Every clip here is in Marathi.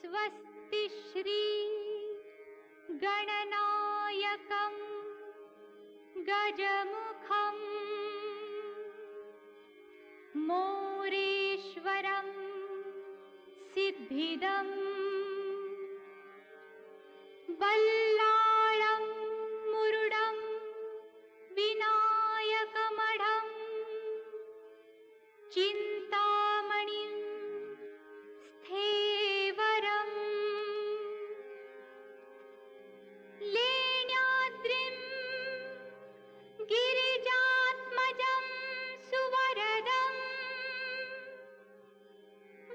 स्वस्ति श्री गणनायकं गजमुखं मोरेश्वरं सिद्धिदं बल्लाळं मुरुडं विनायकमढं चिन्तामणिं स्थेवरम् लेण्याद्रिं गिरिजात्मजं सुवरदं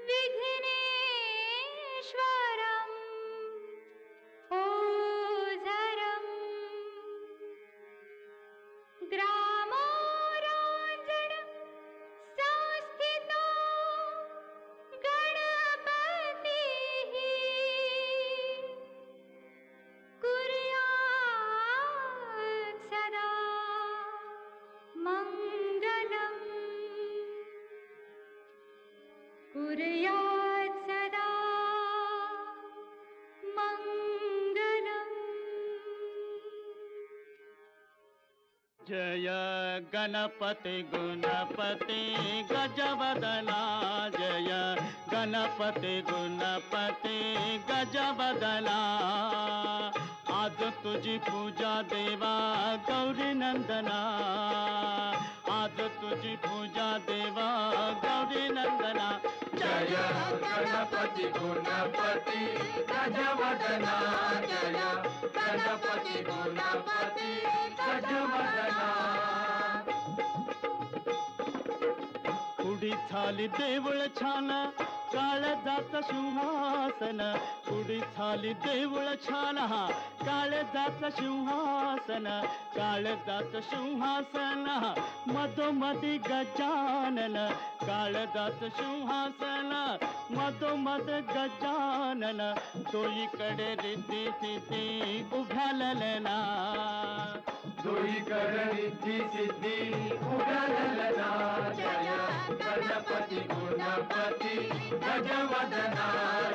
विघ्नेश्वरम् ओझरम् ग्रामोराञ्जन संस्थितो गणपतिः कुर्यात् सदा मङ्गलम् कुर्यात् सदा मङ्गलम्। जय गणपति गुणपति गजवदना, जय गणपति गुणपति गजवदना। आज तुझी पूजा देवा गौरी नंदना, आज तुझी पूजा देवा गौरी नंदना। जय गणपति गुणपति गजवदना, जय गणपति गुणपति गजवदना। पुढी झाली देऊळ छान काळजाचं सिंहासन, पुढी झाली देऊळ छान हा काळजाचं सिंहासन, काळजाचं सिंहासन मधोमधी गजानन, काळजाचं सिंहासन मधोमध गजानन। दोईकडे रिद्धी सिद्धी उभ्या ललना, दोईकडे रिद्धी सिद्धी उभ्या ललना। जय गणपति गुणपति गजवदना,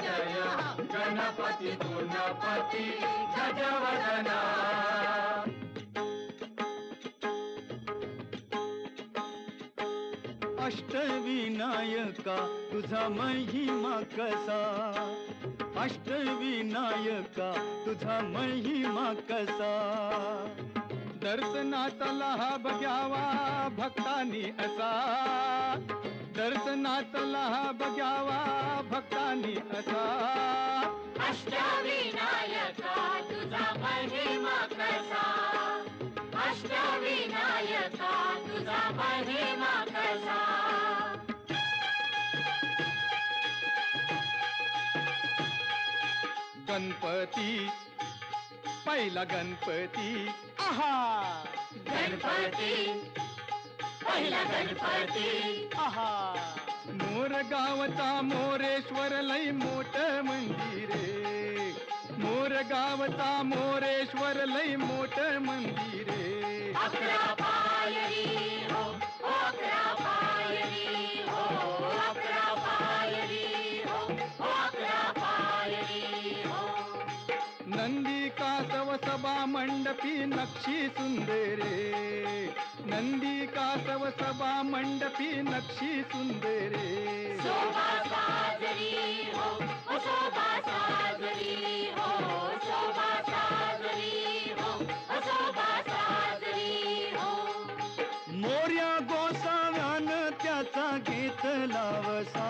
जय गणपति गुणपति गजवदना। अष्टविनायका तुझा महिमा कसा, अष्टविनायका तुझा महिमा कसा। दर्शनाचा लाभ घ्यावा भक्तांनी असा, दर्शनाचा लाभ घ्यावा भक्तांनी असा। अष्टविनायका तुझा महिमा कसा, अष्टविनायका तुझा महिमा कसा। गणपती पहिला गणपती आहा, गणपती पहिला गणपती आहा। मोर गावचा मोरेश्वर लई मोठ मंदिरे, मोर गावचा मोरेश्वर लई मोठ मंदिरे। अकरा पायरी हो, अकरा पायरी हो, अकरा पायरी हो, अकरा पायरी हो। नंदी कासव सभा मंडपी नक्षी सुंदरे, नंदी कासव सभा मंडपी नक्षी सुंदरे। शोभा साजरी हो, शोभा साजरी हो, शोभा साजरी हो, शोभा साजरी हो। मोर्या गोसाव्यान त्याचा घेतला वसा,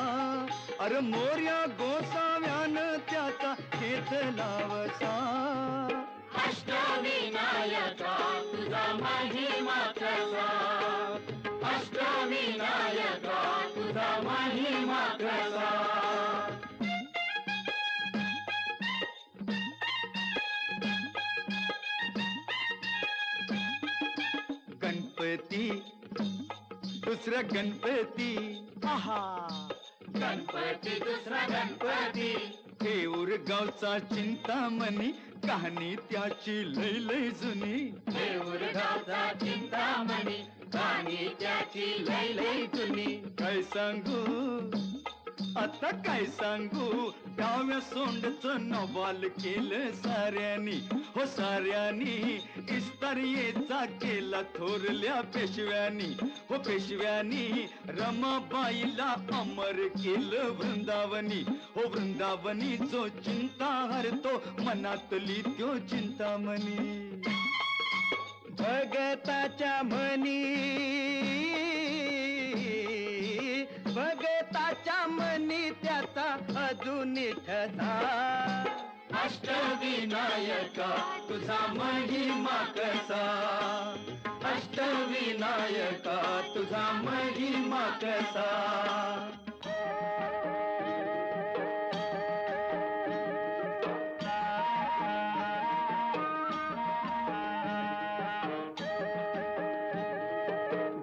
अरे मोर्या गोसाव्यान त्याचा घेतला वसा। अष्टविनायका तुझा महिमा कसा, अष्टविनायका तुझा महिमा कसा। गणपती दुसरा गणपती आहा, गणपती दुसरा गणपती देऊर गावचा चिंतामणी कहाणी त्याची लय लय जुनी। देऊर गावचा चिंतामणी कहाणी त्याची लय लय जुनी। काय सांगू आता आता काय सांगू डाव्या सोंडच नवाल केलं साऱ्यानी हो साऱ्यानी इस्तारियेचा केला थोरल्या पेशव्यानी हो पेशव्यानी रमाबाईला अमर केलं वृंदावनी हो वृंदावनी जो चिंता हरतो मनातली त्यो चिंतामणी भगताच्या म्हणी भगताच्या मनी त्याचा अजून ठसा अष्टविनायका तुझा महिमा कसा अष्टविनायका तुझा महिमा कसा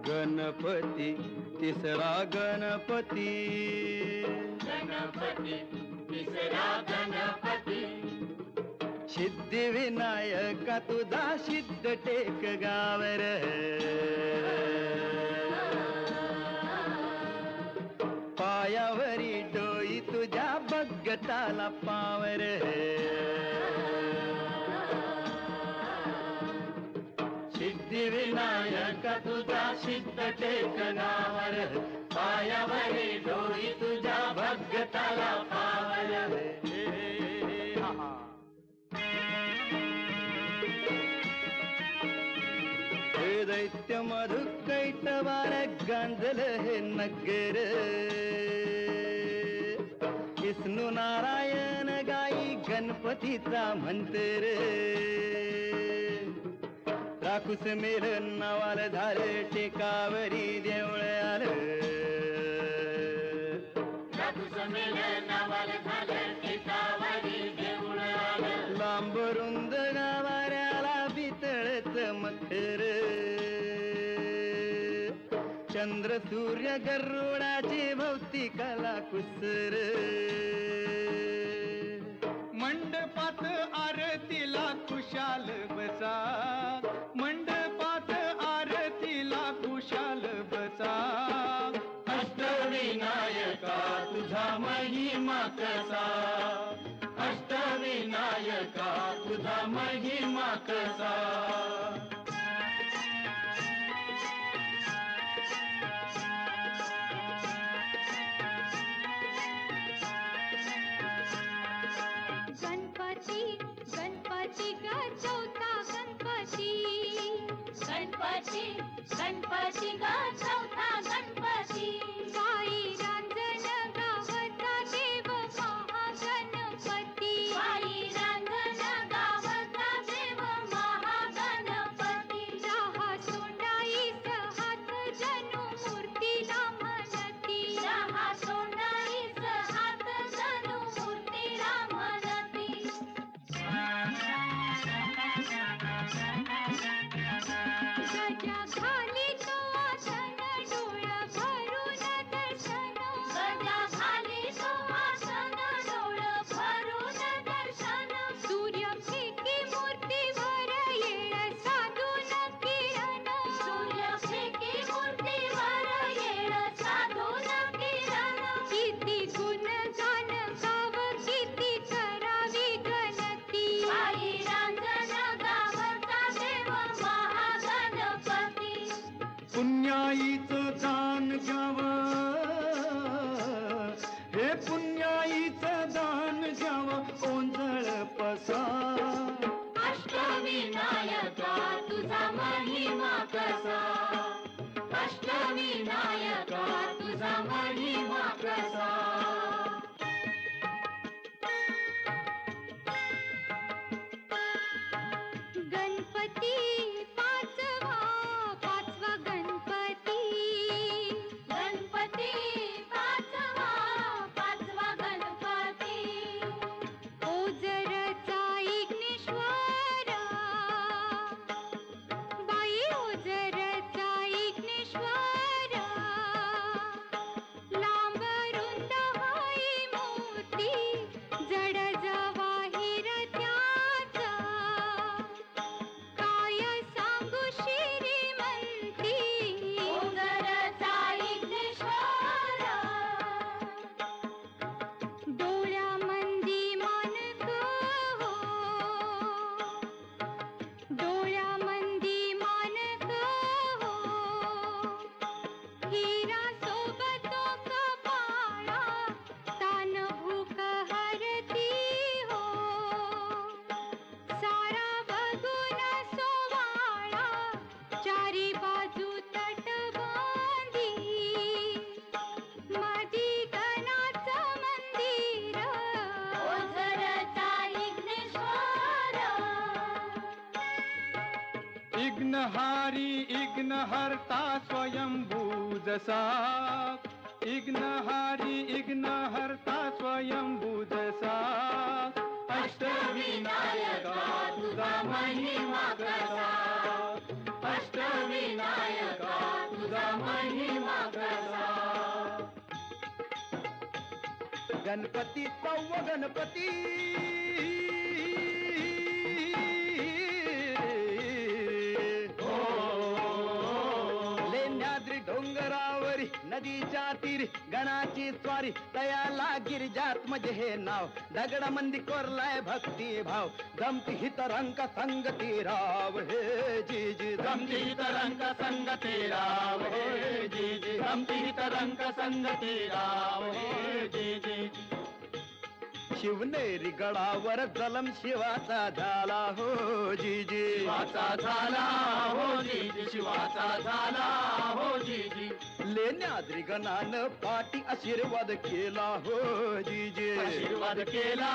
गणपती तिसरा गणपती गणपती तिसरा गणपती सिद्धिविनायका तुझा सिद्ध टेक गावर पायावरी डोई तुझ्या बगटाला पावर सिद्धिविनायका तुझा सिद्ध टेकनावर पायावरी डोई तुझ्या भगताला पावर हे दैत्य मधु कैटवार गांजल हे नगर विष्णू नारायण गाई गणपतीचा मंत्र राखूस मेल नावाल झालं टेकावरी देवळ आलं राखूस मेल नावाल झालं टेकावरी देऊळ आलं लांब रुंद गावाऱ्याला बितळच मखर चंद्र सूर्य गरुडाची भोवती कला कुसर मंडपात आरतीला खुशाल बसा मंडपात आरतीला खुशाल बसा अष्टविनायका तुझा महिमा कसा अष्टविनायका तुझा महिमा कसा गणपती गणपती ग चौथा गणपती गणपती गणपती ग चौथा गणपती बाई रांजण गावचा देव महागणपती बाई रांजण गावचा देव महागणपती राहा सोंडाईस हात जणू मूर्तीला म्हणती राहा सोंडाईस हात जणू मूर्तीला म्हणती गजा खाली तो आसन डोळ भरून दर्शन गजा खाली तो आसन डोळ भरून दर्शन सूर्य फेकी मूर्तीवर येळ साधून किरण सूर्य फेकी मूर्तीवर येळ साधून किरण किती गुण गान गाव किती करावी गणती बाई रांजण गावचा देव महागणपती पुण्याईचं दान घ्यावं हे पुण्याईचं दान घ्यावं ओंजळ पसा अष्टविनायका तुझा महिमा कसा अष्टविनायका तुझा महिमा कसा गणपती पाचवा पाचवा गणपती गणपती पाचवा पाचवा गणपती ओझरचा इग्नेश्वर बाई ओझरचा इग्नेश्वर लांब इग्नहारी इग्नहर्ता स्वयंभू जसा इग्नहारी इग्नहर्ता स्वयंभू जसा अष्टविनायका तुझा महिमा कसा अष्टविनायका तुझा महिमा कसा गणपती सव्व गणपती लेण्याद्री डोंगरावरी नदीच्या तीरी गणाची स्वारी तयाला गिरिजात म्हणजे हे नाव दगडामंदी कोरलाय भक्ती भाव जमती हित रंग संगती राव हे जी जी गमती तरंग संगती राव हे जी जी गमती तरंग संगती राव हे जी जी शिवनेरी गडावर जलम शिवाचा झाला हो जी जी शिवाचा झाला हो जी जी शिवाचा झाला हो जी जी लेण्याद्री गणानं पाठी आशीर्वाद केला हो जी जी आशीर्वाद केला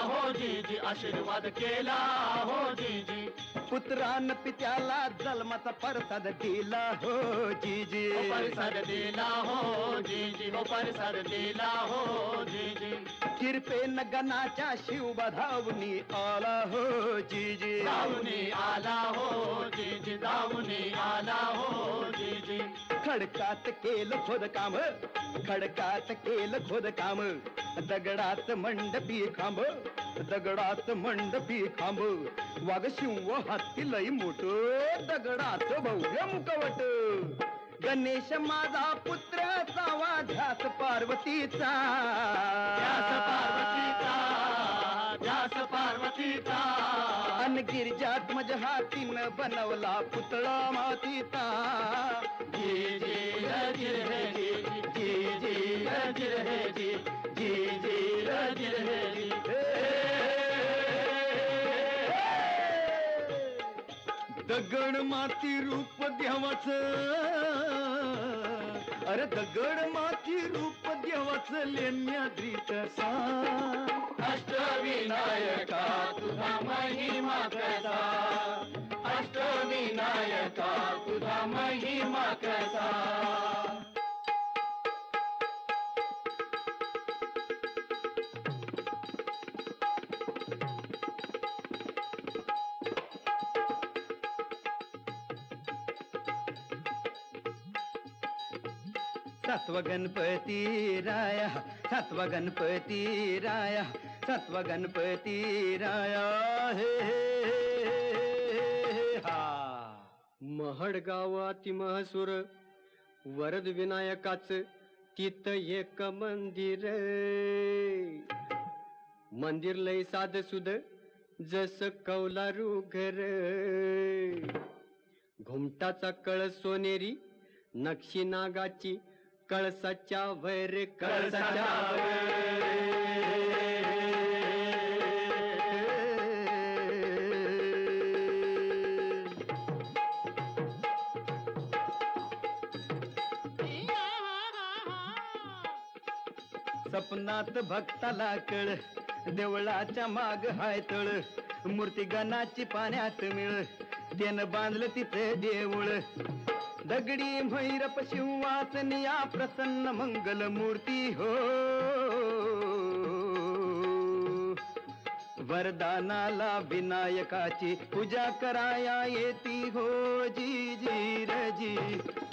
हो जी जी आशीर्वाद केला हो जी जी पुत्रान पित्याला जन्माचा प्रसाद दिला हो जी जी हो परसाद दिला हो जी जी हो परसाद दिला हो जी जी कृपेन गणाच्या शिवबा धावणी आला हो जी जी धावणी आला हो जी जी धावणी आला हो जी जी खडकात केलं खोदकाम खडकात केलं खोदकाम दगडात मंडपी खांब दगडात मंडपी खांब वाघ शिव हत्ती लई मोठ दगडात भव्य मुखवट गणेश माझा पुत्र सावा ध्यास पार्वतीचा ध्यास पार्वतीचा ध्यास पार्वतीचा अन गिरिजात मज हातीनं बनवला पुतळा मातीचा जी जी रजिर हे जी जी जी रजिर हे जी जी जी रजिर हे जी दगड माती रूप देवाच अरे दगड माती रूप देवाच लेण्याद्री कसा अष्टविनायका तुझा महिमा कसा अष्टविनायका तुझा महिमा कसा सत्व गणपती राया सत्व गणपती राया सत्व गणपती राया हे हा महड गावाती महसूर वरद विनायकाच तिथ एक मंदिर मंदिर लय साध सुद जस कौलारू घर घुमटाचा कळस सोनेरी नक्षी नागाची कळसाच्या वैर कळसाच्या सपनात भक्ताला कळ देवळाच्या माग हाय तळ मूर्ती गणाची पाण्यात मिळ त्यानं बांधलं तिथे देऊळ दगडी भैरप शिवासनिया प्रसन्न मंगल मूर्ती हो वरदानाला विनायकाची पूजा कराया येती हो जी जी रजी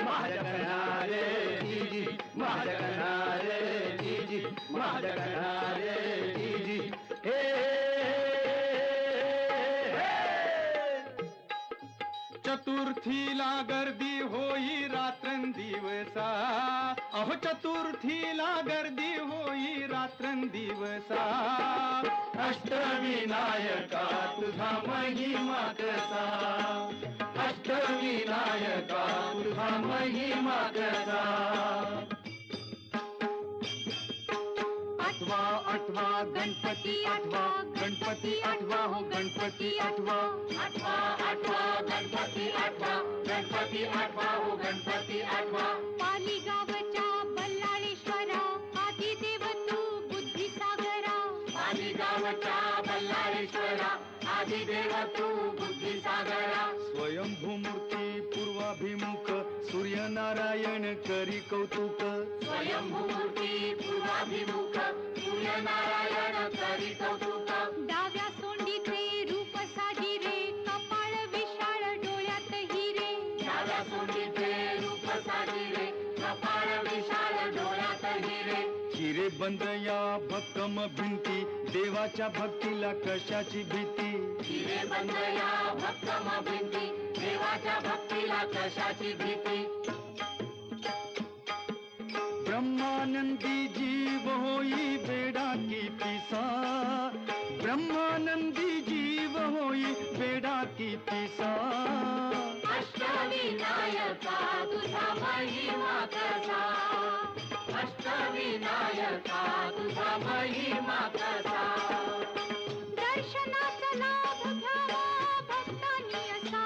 महाजगणारे जी जी महाजगणारे जी जी महाजगणारे जी जी हे चतुर्थीला गर्दी होई रात्रंदिवसा अहो चतुर्थीला गर्दी होई रात्रंदिवसा अष्टविनायका तुझा महिमा कसा अष्टविनायका तुझा महिमा कसा आठवा आठवा गणपती आठवा गणपती आठवा हो गणपती आठवा आठवा आठवा गणपती आठवा गणपती आठवा हो गणपती आठवा पाली गावच्या बल्लाळेश्वरा आदी देव तू बुद्धी सागरा पाली गावच्या बल्लाळेश्वरा आदिदेव तू बुद्धी सागरा स्वयंभूमूर्ती पूर्वाभिमुख सूर्यनारायण करी कौतुक स्वयंभूमूर्ती पूर्वाभिमुख सूर्यनारायण करी कौतुक डाव्या सोंडीचे रूप साजिरे कपाळ विशाळ डोळ्यात हिरे डाव्या सोंडीचे रूप साजिरे कपाळ विशाल डोळ्यात हिरे हिरे बंद या भक्कम भिंती देवाच्या भक्तीला कशाची भीती हिरे बंद या भक्कम भिंती देवाच्या भक्तीला कशाची भीती ब्रह्मानंदी जीव होई बेडा की पिसा ब्रह्मानंदी जीव होई बेडा की पिसा अष्टविनायका तुझा महिमा कसा अष्टविनायका तुझा महिमा कसा दर्शनाचा लाभ घ्यावा भक्तांनी असा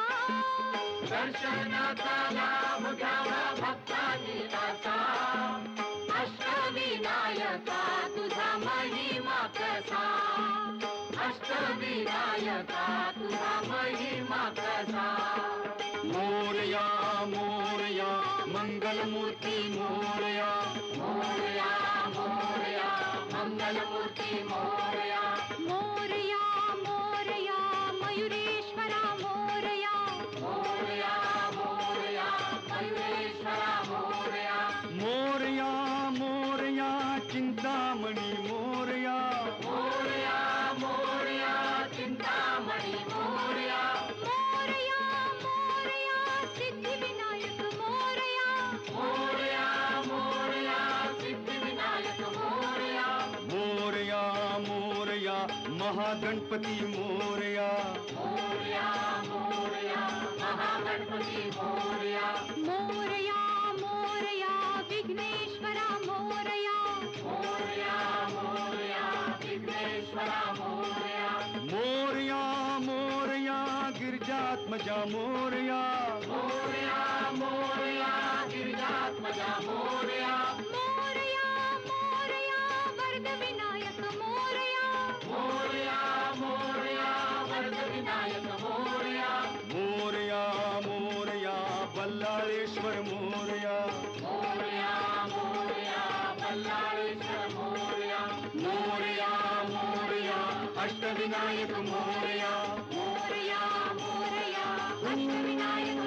दर्शनाचा लाभ घ्यावा भक्तांनी असा अष्टविनायका तुझा महिमा कसा अष्टविनायका तुझा महिमा कसा मोरया मोरया मंगलमूर्ती मोरया मोरया मोरया मंगलमूर्ती मोरया मोरया मोरया मयुरेश्वरा मोरया मोरया मोरया मयुरेश्वरा मोरया मोरया मोरया चिंतामणी मोरया मोरया मोरया चिंतामणी मोरया मोरया मोरया सिद्धिविनायक मोरया मोरया मोरया सिद्धिविनायक मोरया मोरया मोरया महागणपती मोरया मोरया मोरया महागणपती मोरया मोरया मोरया विघ्नेश्वरा मोरया मोरया मोरया विघ्नेश्वरा मोरया मोरया मोरया गिरिजात्मजा मोरया मोरया मोरया गिरिजात्मजा मोरया मोरया मोरया वरदविनायक मोरया मोरया मोरया वरदविनायक मोरया मोरया मोरया बल्लाळेश्वर मोरया मोरया मोरया बल्लाळेश्वर मोरया मोरया मोरया अष्टविनायक मोरया मोरया मोरया अष्टविनायक